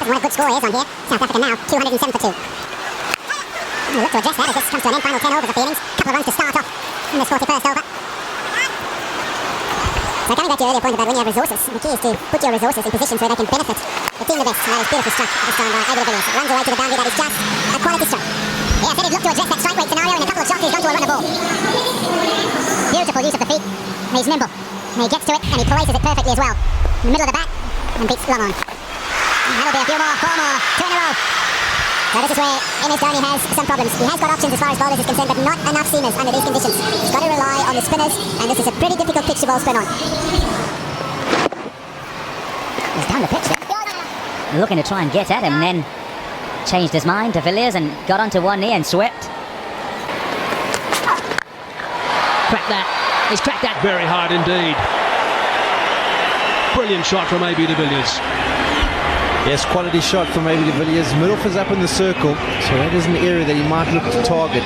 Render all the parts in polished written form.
What a good score is on here. South Africa now 207 for 2. We'll look to address that as this comes to an end. Final 10 overs of the innings. Couple of runs to start off in this 41st over. So coming back to your earlier point about when you have resources, the key is to put your resources in position so they can benefit the team the best. And that is beautifully struck this time by ODI deVILLIERS. Runs away to the boundary. That is just a quality stroke. Yeah, I said he'd look to address that strike rate scenario. In a couple of shots he's gone to a runner ball. Beautiful use of the feet. He's nimble. And he gets to it and he places it perfectly as well. In the middle of the bat and beats long on. And that'll be a few more, 4 more, 2 in a row. So this is where MS Dhoni has some problems. He has got options as far as bowlers is concerned, but not enough seamers under these conditions. He's got to rely on the spinners, and this is a pretty difficult pitch to bowl spin on. He's down the pitch there. Looking to try and get at him, then changed his mind to deVILLIERS and got onto one knee and swept. Cracked that. He's cracked that very hard indeed. Brilliant shot from AB deVILLIERS. Yes, quality shot from AB deVILLIERS. Middle is up in the circle, so that is an area that he might look to target.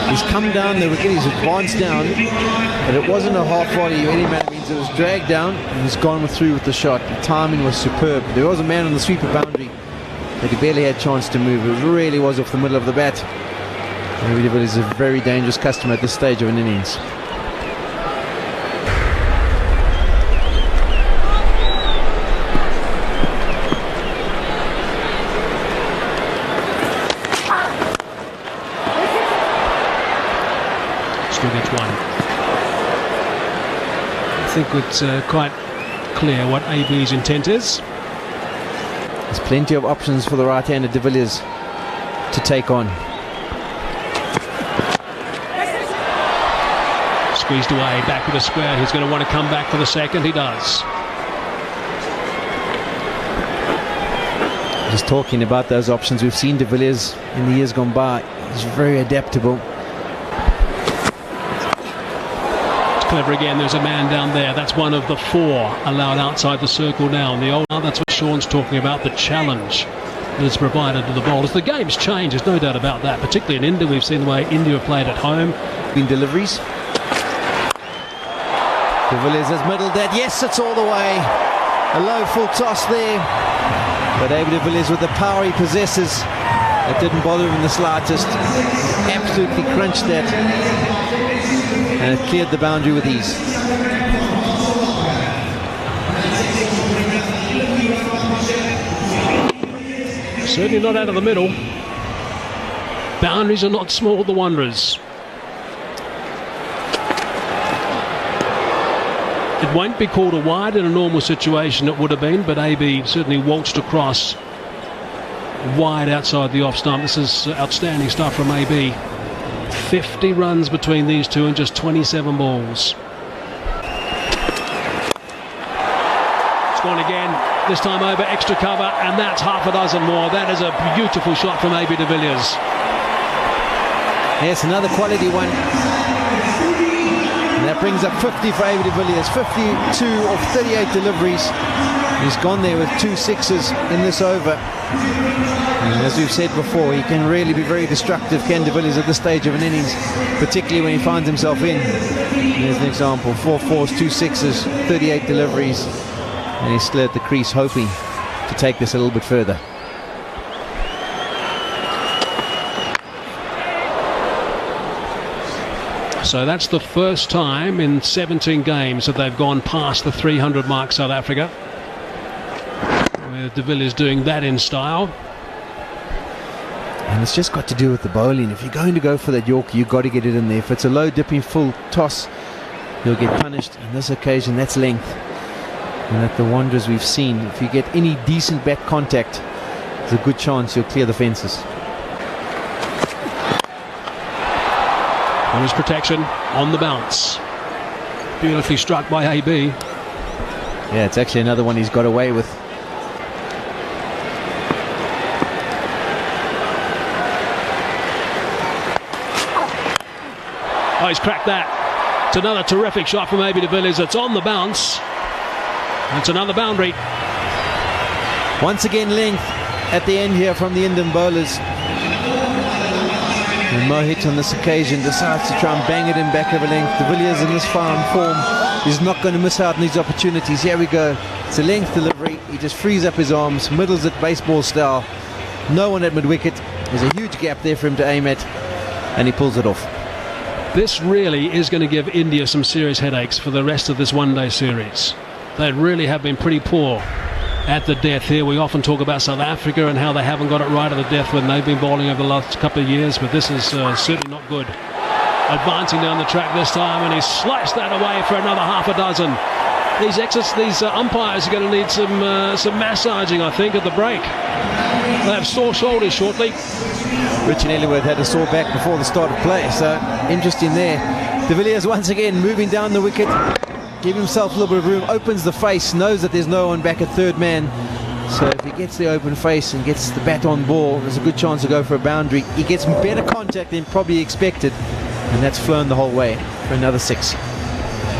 He's come down the wicket, he's advanced down, but it wasn't a half volley. Any man means it was dragged down, and he's gone through with the shot. The timing was superb. There was a man on the sweeper boundary, but he barely had a chance to move. It really was off the middle of the bat. AB deVILLIERS is a very dangerous customer at this stage of an innings. Gets one. I think it's quite clear what AB's intent is. There's plenty of options for the right-handed deVILLIERS to take on. Squeezed away, back with a square. He's going to want to come back for the second. He does. Just talking about those options, we've seen deVILLIERS in the years gone by. He's very adaptable. Clever again, there's a man down there. That's one of the 4 allowed outside the circle now. And the old, that's what Sean's talking about, the challenge that is provided to the bowlers. The game's changed, there's no doubt about that, particularly in India. We've seen the way India have played at home. In deliveries. deVILLIERS has middled that. Yes, it's all the way. A low full toss there. But AB deVILLIERS, with the power he possesses, it didn't bother him in the slightest. Absolutely crunched that. And it cleared the boundary with ease. Certainly not out of the middle. Boundaries are not small, the Wanderers. It won't be called a wide in a normal situation, it would have been, but AB certainly waltzed across wide outside the off stump. This is outstanding stuff from AB. 50 runs between these two and just 27 balls. It's gone again, this time over extra cover, and that's half a dozen more. That is a beautiful shot from AB deVILLIERS. Yes, another quality one. And that brings up 50 for AB deVILLIERS. 52 of 38 deliveries. He's gone there with 2 sixes in this over. And as we've said before, he can really be very destructive, Ken deVILLIERS, at this stage of an innings, particularly when he finds himself in. Here's an example: 4 fours, 2 sixes, 38 deliveries, and he's still at the crease hoping to take this a little bit further. So that's the first time in 17 games that they've gone past the 300 mark, South Africa. With deVILLIERS doing that in style. And it's just got to do with the bowling. If you're going to go for that Yorker, you've got to get it in there. If it's a low dipping full toss, you'll get punished. On this occasion, that's length. And at the Wanderers we've seen, if you get any decent bat contact, there's a good chance you'll clear the fences. On his protection, on the bounce. Beautifully struck by AB. Yeah, it's actually another one he's got away with. Oh, he's cracked that. It's another terrific shot from AB deVILLIERS. It's on the bounce. It's another boundary. Once again, length at the end here from the Indian bowlers. And Mohit on this occasion decides to try and bang it in back over length. deVILLIERS in this fine form is not going to miss out on these opportunities. Here we go. It's a length delivery. He just frees up his arms, middles it baseball style. No one at mid-wicket. There's a huge gap there for him to aim at, and he pulls it off. This really is going to give India some serious headaches for the rest of this one-day series. They really have been pretty poor at the death here. We often talk about South Africa and how they haven't got it right at the death when they've been bowling over the last couple of years, but this is certainly not good. Advancing down the track this time, and he's sliced that away for another half a dozen. These umpires are going to need some massaging, I think, at the break. They have sore shoulders shortly. Richard Ellsworth had a sore back before the start of play, so interesting there. deVILLIERS once again moving down the wicket, give himself a little bit of room, opens the face, knows that there's no one back at third man. So if he gets the open face and gets the bat on ball, there's a good chance to go for a boundary. He gets better contact than probably expected, and that's flown the whole way for another 6.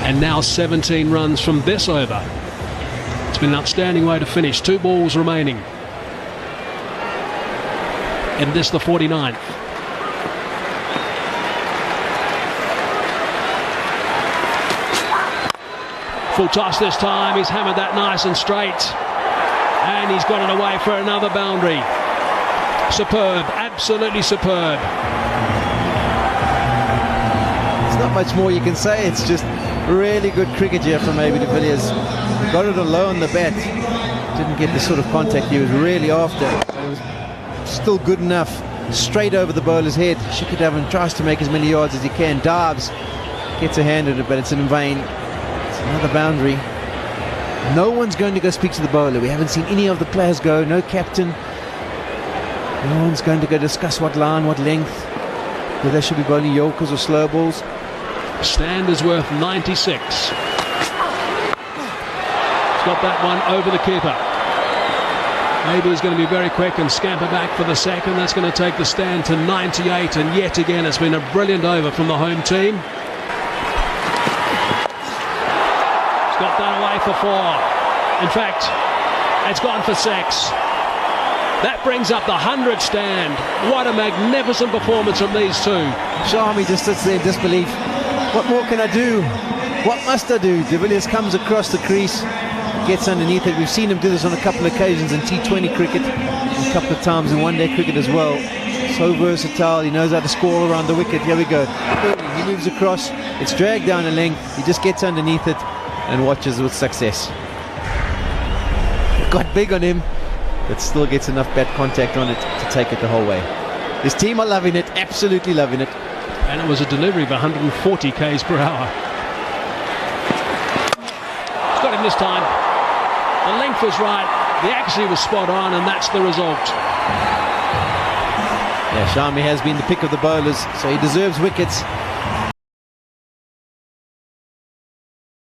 And now 17 runs from this over. It's been an outstanding way to finish. 2 balls remaining. In this, the 49th. Full toss this time. He's hammered that nice and straight. And he's got it away for another boundary. Superb. Absolutely superb. There's not much more you can say. It's just really good cricket here from maybe deVILLIERS. Got it low on the bat. Didn't get the sort of contact he was really after. It was still good enough. Straight over the bowler's head. Shikadavan tries to make as many yards as he can. Dives. Gets a hand at it, but it's in vain. It's another boundary. No one's going to go speak to the bowler. We haven't seen any of the players go. No captain. No one's going to go discuss what line, what length, whether they should be bowling Yorkers or slow balls. Stand is worth 96. He's got that one over the keeper. Maybe he's going to be very quick and scamper back for the second. That's going to take the stand to 98, and yet again it's been a brilliant over from the home team. He's got that away for 4. In fact, it's gone for 6. That brings up the 100 stand. What a magnificent performance from these two. Shami just sits there in disbelief. What more can I do? What must I do? deVILLIERS comes across the crease, gets underneath it. We've seen him do this on a couple of occasions in T20 cricket, a couple of times in one-day cricket as well. So versatile. He knows how to score around the wicket. Here we go. He moves across. It's dragged down a length. He just gets underneath it and watches with success. Got big on him, but still gets enough bat contact on it to take it the whole way. His team are loving it, absolutely loving it. And it was a delivery of 140 k's per hour. He's got him this time. The length was right, the accuracy was spot on, and that's the result. Yeah, Shami has been the pick of the bowlers, so he deserves wickets.